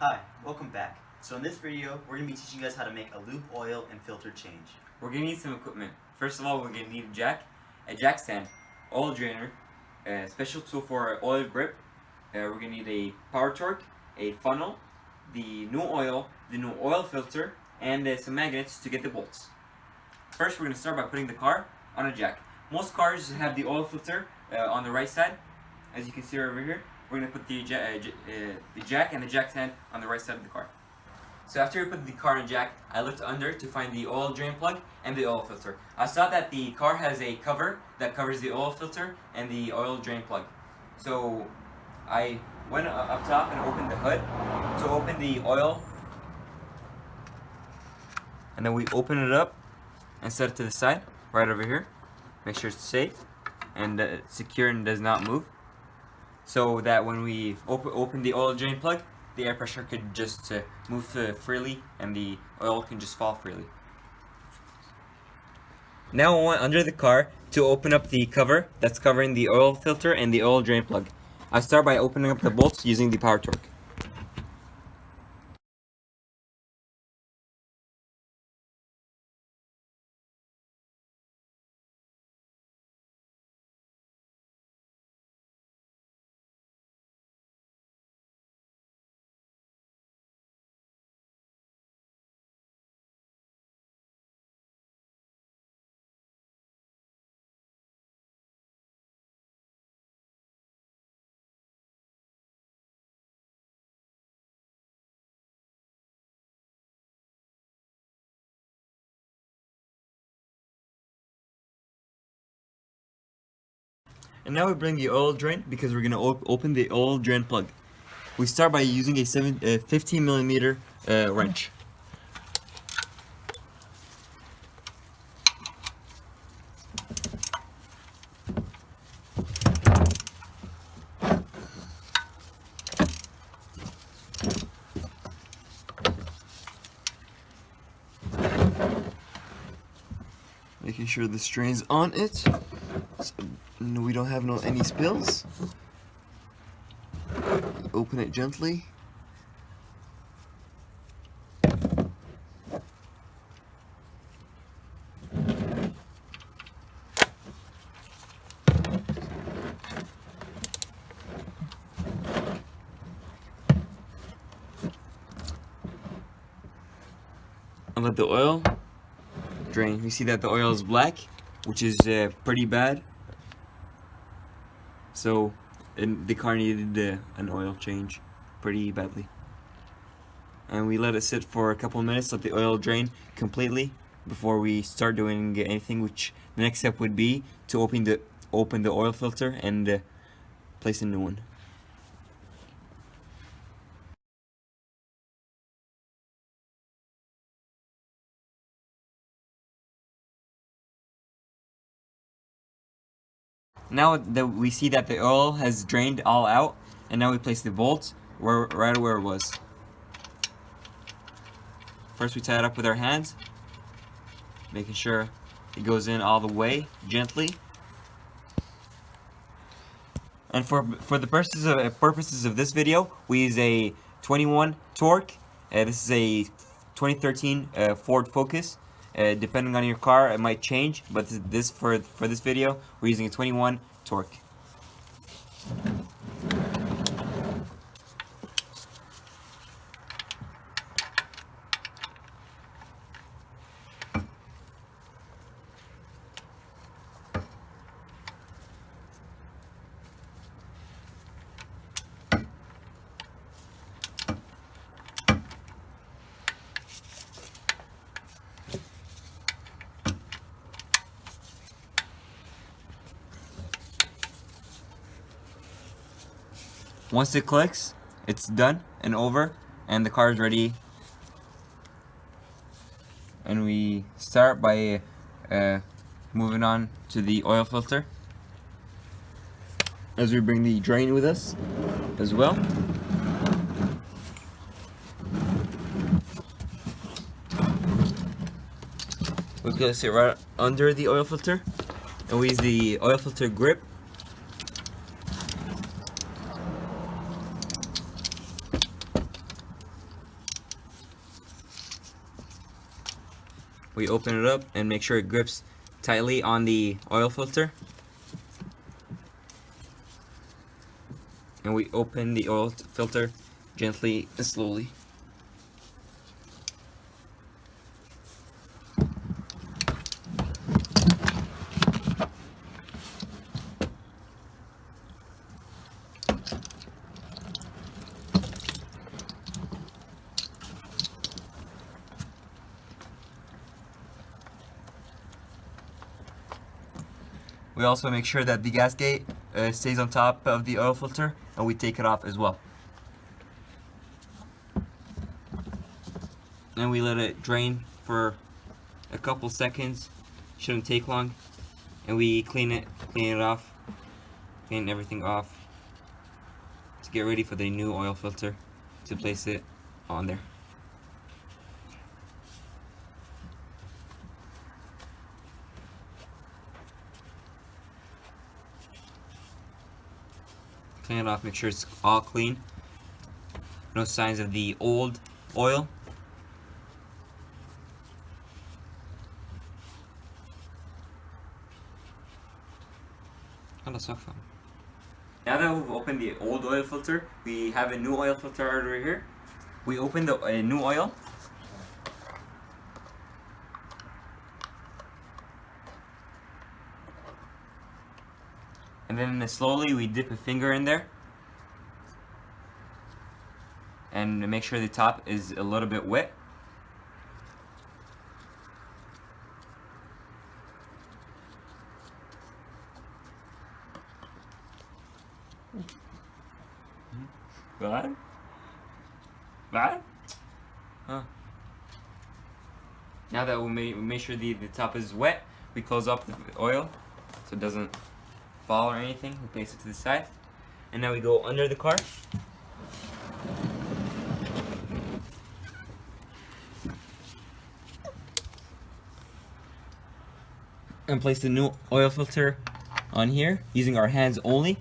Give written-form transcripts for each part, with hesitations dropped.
Hi, welcome back. So in this video, we're going to be teaching you guys how to make a lube oil and filter change. We're gonna need some equipment. First of all, we're gonna need a jack stand, oil drainer, a special tool for oil grip. We're gonna need a power torque, a funnel, the new oil filter, and some magnets to get the bolts. First, we're gonna start by putting the car on a jack. Most cars have the oil filter on the right side, as you can see over here. We're gonna put the jack and the jack stand on the right side of the car. So after we put the car in jack, I looked under to find the oil drain plug and the oil filter. I saw that the car has a cover that covers the oil filter and the oil drain plug. So I went up top and opened the hood to open the oil. And then we open it up and set it to the side, right over here. Make sure it's safe and secure and does not move. So that when we open the oil drain plug, the air pressure could just move freely and the oil can just fall freely. Now I went under the car to open up the cover that's covering the oil filter and the oil drain plug. I start by opening up the bolts using the power torque. And now we bring the oil drain because we're going to open the oil drain plug. We start by using a 15 millimeter wrench. Making sure the strain's on it, so we don't have any spills. Open it gently. And let the oil drain. We see that the oil is black, which is pretty bad. So the car needed an oil change pretty badly. And we let it sit for a couple of minutes, let the oil drain completely before we start doing anything, which the next step would be to open the oil filter and place a new one. Now that we see that the oil has drained all out, and now we place the bolt right where it was. First we tie it up with our hands, making sure it goes in all the way, gently. And for the purposes of this video, we use a 21 torque. This is a 2013 Ford Focus. Depending on your car, it might change, but for this video, we're using a 21 torque. Once it clicks, it's done and over, and the car is ready. And we start by moving on to the oil filter, as we bring the drain with us as well. We're gonna sit right under the oil filter, and we use the oil filter grip. we open it up and make sure it grips tightly on the oil filter. And we open the oil filter gently and slowly. We also make sure that the gasket stays on top of the oil filter, and we take it off as well. And we let it drain for a couple seconds. Shouldn't take long. And we clean it off, clean everything off to get ready for the new oil filter to place it on there. Clean it off, make sure it's all clean. No signs of the old oil. Now that we've opened the old oil filter, we have a new oil filter over here. We open the new oil. And then slowly we dip a finger in there and make sure the top is a little bit wet. What? What? Huh. Now that we make sure the top is wet, we close up the oil so it doesn't fall or anything. We place it to the side. And now we go under the car. And place the new oil filter on here using our hands only.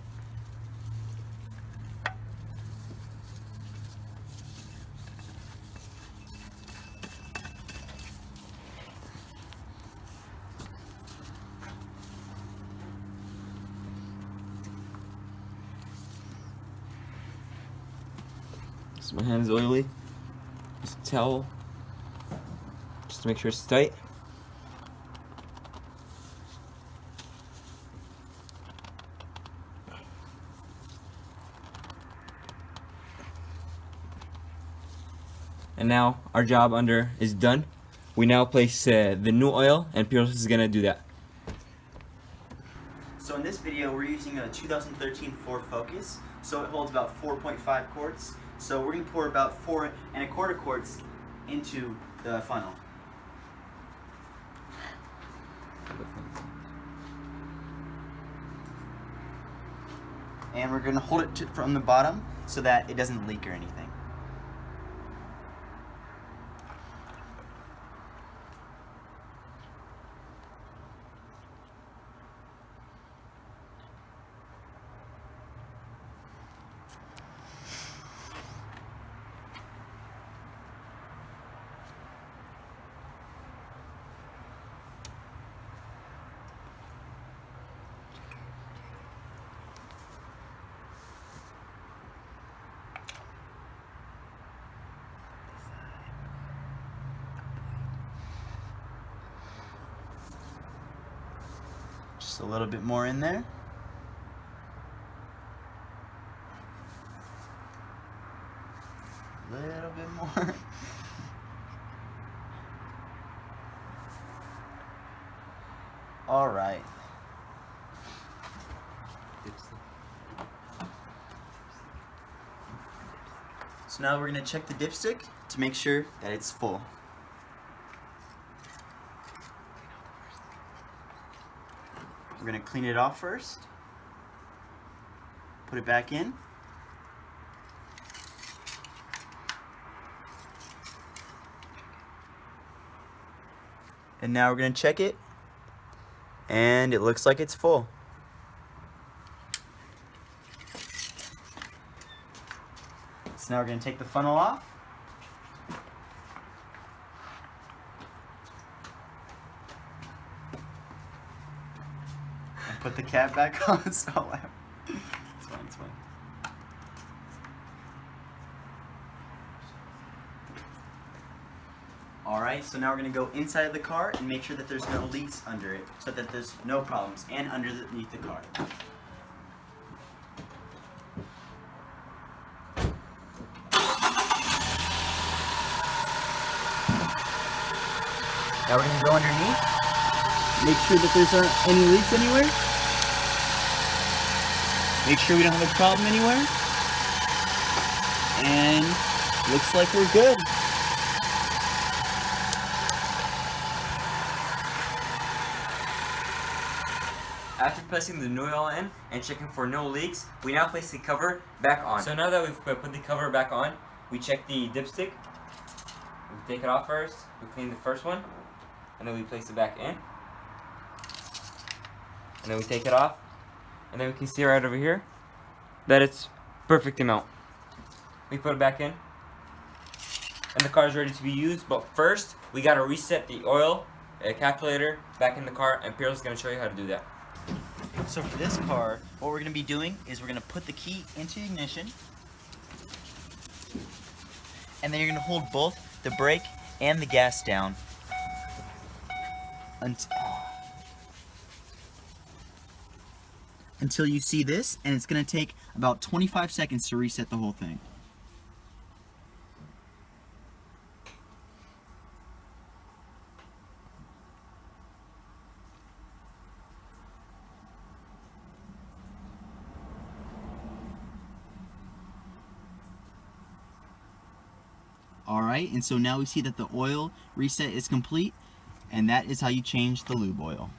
So my hand is oily. Just a towel, just to make sure it's tight. And now our job under is done. We now place the new oil, and Piros is gonna do that. So in this video, we're using a 2013 Ford Focus. So it holds about 4.5 quarts. So we're going to pour about 4¼ quarts into the funnel. And we're going to hold it from the bottom so that it doesn't leak or anything. Just a little bit more in there. A little bit more. All right. So now we're going to check the dipstick to make sure that it's full. We're going to clean it off first. Put it back in. And now we're going to check it. And it looks like it's full. So now we're going to take the funnel off. the cap back on. It's all loud. It's fine, it's fine. Alright, so now we're going to go inside of the car and make sure that there's no leaks under it, so that there's no problems, and underneath the car. Now we're going to go underneath, make sure that there's aren't any leaks anywhere, make sure we don't have a problem anywhere, and looks like we're good. After placing the new oil in and checking for no leaks, we now place the cover back on. So now that we've put the cover back on, we check the dipstick. We take it off first, we clean the first one, and then we place it back in. And then we take it off, and then we can see right over here that it's perfect amount. We put it back in, and the car is ready to be used, but first, we gotta reset the oil calculator back in the car, and Pierre's gonna show you how to do that. So for this car, what we're going to be doing is we're going to put the key into ignition, and then you're going to hold both the brake and the gas down until you see this, and it's going to take about 25 seconds to reset the whole thing. Alright, and so now we see that the oil reset is complete, and that is how you change the lube oil.